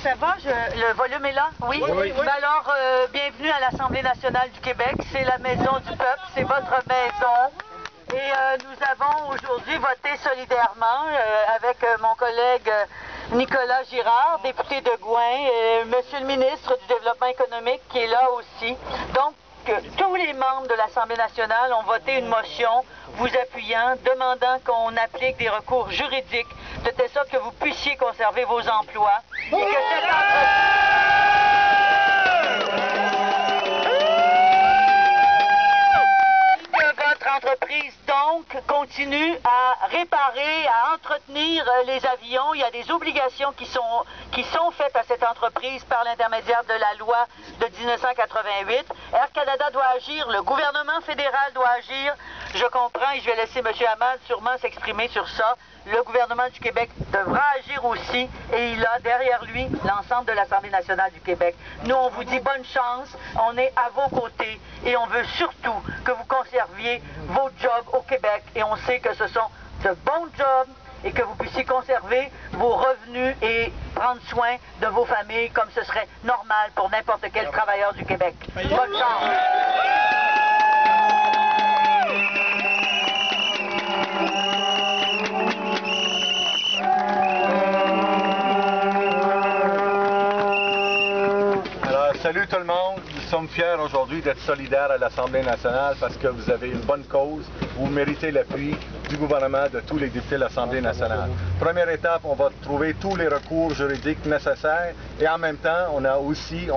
ça va? Le volume est là? Oui? Oui. Ben alors, bienvenue à l'Assemblée nationale du Québec. C'est la maison du peuple, c'est votre maison. Et nous avons aujourd'hui voté solidairement avec mon collègue Nicolas Girard, député de Gouin, et Monsieur le ministre du Développement économique qui est là aussi. Donc, tous les membres de l'Assemblée nationale ont voté une motion vous appuyant, demandant qu'on applique des recours juridiques de telle sorte que vous puissiez conserver vos emplois et que votre entreprise donc continue à réparer, à entretenir les avions. Il y a des obligations qui sont faites à cette entreprise par l'intermédiaire de la loi de 1988. Air Canada doit agir, le gouvernement fédéral doit agir. Je comprends et je vais laisser M. Hamad sûrement s'exprimer sur ça. Le gouvernement du Québec devra agir aussi et il a derrière lui l'ensemble de l'Assemblée nationale du Québec. Nous, on vous dit bonne chance, on est à vos côtés et on veut surtout que vous conserviez vos jobs au Québec et on sait que ce sont de bons jobs et que vous puissiez conserver vos revenus et prendre soin de vos familles comme ce serait normal pour n'importe quel travailleur du Québec. Bonne chance! Salut tout le monde, nous sommes fiers aujourd'hui d'être solidaires à l'Assemblée nationale parce que vous avez une bonne cause, vous méritez l'appui du gouvernement, de tous les députés de l'Assemblée nationale. Première étape, on va trouver tous les recours juridiques nécessaires et en même temps, on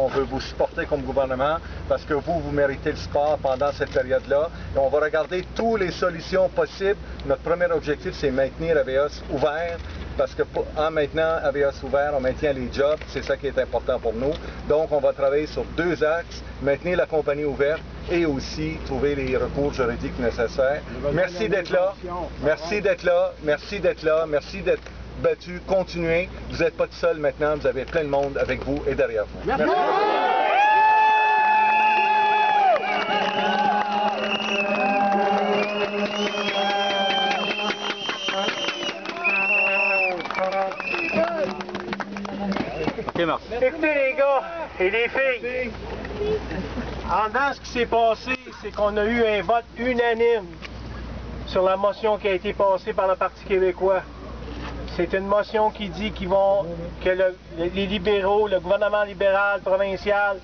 veut vous supporter comme gouvernement parce que vous méritez le support pendant cette période-là et on va regarder toutes les solutions possibles. Notre premier objectif, c'est maintenir AVEOS ouvert. Parce que en maintenant AVEOS ouvert, on maintient les jobs, c'est ça qui est important pour nous. Donc, on va travailler sur deux axes, maintenir la compagnie ouverte et aussi trouver les recours juridiques nécessaires. Merci d'être là, merci d'être là, merci d'être là, merci d'être battu, continuez. Vous n'êtes pas tout seul maintenant, vous avez plein de monde avec vous et derrière vous. Merci. Écoutez les gars et les filles, ce qui s'est passé, c'est qu'on a eu un vote unanime sur la motion qui a été passée par le Parti québécois. C'est une motion qui dit que les libéraux, le gouvernement libéral provincial,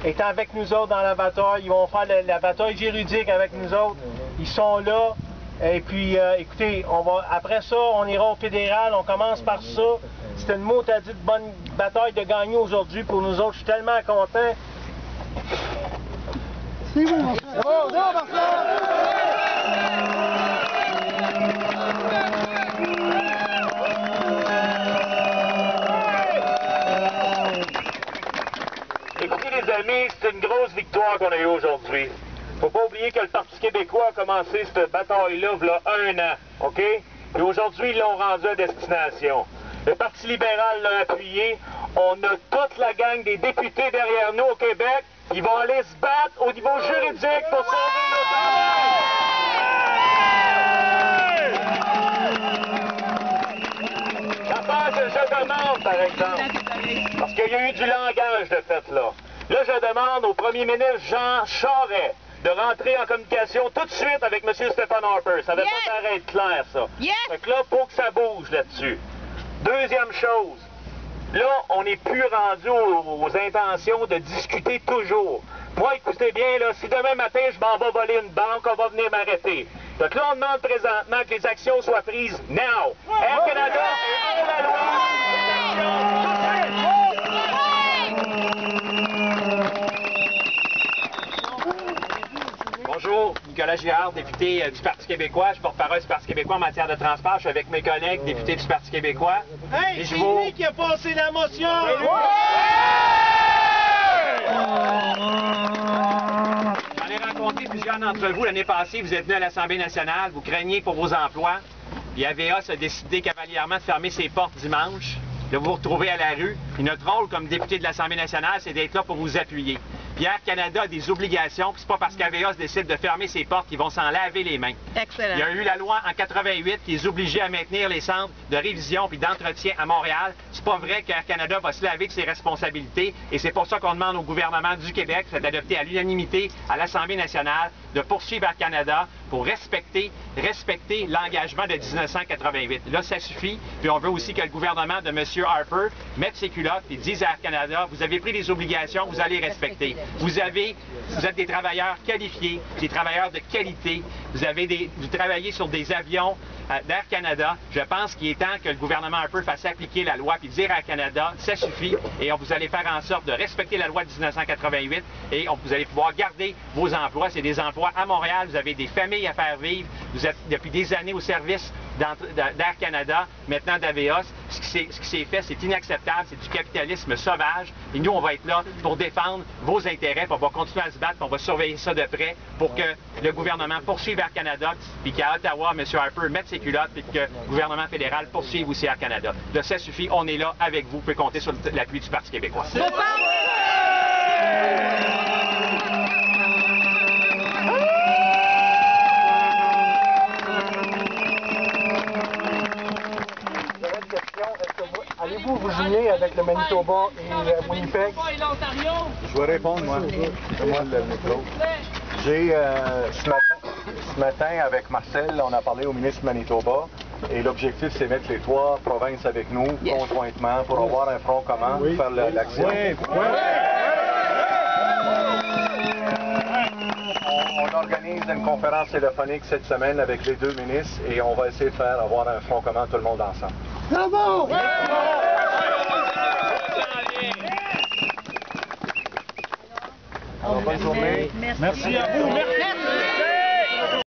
étant avec nous autres dans la bataille, ils vont faire la bataille juridique avec nous autres. Ils sont là. Et puis, écoutez, après ça, on ira au fédéral, on commence par ça. C'est une mot-à-dit de bonne bataille de gagner aujourd'hui pour nous autres. Je suis tellement content. C'est bon, mon frère. Oh, non, Marcel! Écoutez, les amis, c'est une grosse victoire qu'on a eue aujourd'hui. Faut pas oublier que le Parti québécois a commencé cette bataille-là il y a 1 an, OK? Et aujourd'hui, ils l'ont rendu à destination. Le Parti libéral l'a appuyé. On a toute la gang des députés derrière nous au Québec. Ils vont aller se battre au niveau juridique pour sauver nos travail. L'affaire que je demande, par exemple, parce qu'il y a eu du langage de fait là. Là, je demande au premier ministre Jean Charest de rentrer en communication tout de suite avec M. Stephen Harper. Ça ne va pas paraître clair, ça. Fait que là, il faut que ça bouge là-dessus. Deuxième chose, là, on n'est plus rendu aux intentions de discuter toujours. Moi, écoutez bien, là, si demain matin, je m'en vais voler une banque, on va venir m'arrêter. Donc là, on demande présentement que les actions soient prises now. Air Canada est hors la loi. Bonjour, Nicolas Girard, député du Parti québécois. Je suis porte-parole du Parti québécois en matière de transport. Je suis avec mes collègues députés du Parti québécois. Hey, c'est lui qui a passé la motion! J'en ai rencontré plusieurs d'entre vous l'année passée. Vous êtes venus à l'Assemblée nationale, vous craignez pour vos emplois. Puis AVEOS a décidé cavalièrement de fermer ses portes dimanche, de vous retrouver à la rue. Et notre rôle comme député de l'Assemblée nationale, c'est d'être là pour vous appuyer. Puis Air Canada a des obligations, puis c'est pas parce qu'Aveos décide de fermer ses portes qu'ils vont s'en laver les mains. Excellent. Il y a eu la loi en 88 qui les obligeait à maintenir les centres de révision puis d'entretien à Montréal. C'est pas vrai qu'Air Canada va se laver de ses responsabilités et c'est pour ça qu'on demande au gouvernement du Québec, c'est adopté à l'unanimité à l'Assemblée nationale, de poursuivre Air Canada pour respecter l'engagement de 1988. Là, ça suffit. Puis on veut aussi que le gouvernement de M. Harper mette ses culottes et dise à Air Canada, vous avez pris des obligations, vous allez respecter. Vous êtes des travailleurs qualifiés, des travailleurs de qualité. Vous travaillez sur des avions d'Air Canada. Je pense qu'il est temps que le gouvernement Harper fasse appliquer la loi puis dire à Air Canada, ça suffit et vous allez faire en sorte de respecter la loi de 1988 et vous allez pouvoir garder vos emplois. C'est des emplois à Montréal. Vous avez des familles à faire vivre. Vous êtes depuis des années au service d'Air Canada, maintenant d'Aveos. Ce qui s'est fait, c'est inacceptable. C'est du capitalisme sauvage. Et nous, on va être là pour défendre vos intérêts. Puis on va continuer à se battre. Puis on va surveiller ça de près pour que le gouvernement poursuive Air Canada. Puis qu'à Ottawa, M. Harper mette ses culottes. Puis que le gouvernement fédéral poursuive aussi Air Canada. Là, ça suffit. On est là avec vous. Vous pouvez compter sur l'appui du Parti québécois. Allez-vous vous unir avec le Manitoba et Winnipeg? Je vais répondre, moi. Donne-moi le micro. J'ai, ce matin, avec Marcel, on a parlé au ministre Manitoba. Et l'objectif, c'est mettre les 3 provinces avec nous, conjointement, pour avoir un front commun, pour faire l'action. On organise une conférence téléphonique cette semaine avec les 2 ministres et on va essayer de avoir un front commun, tout le monde ensemble. Bravo! Alors, bonne journée. Merci à vous. Merci.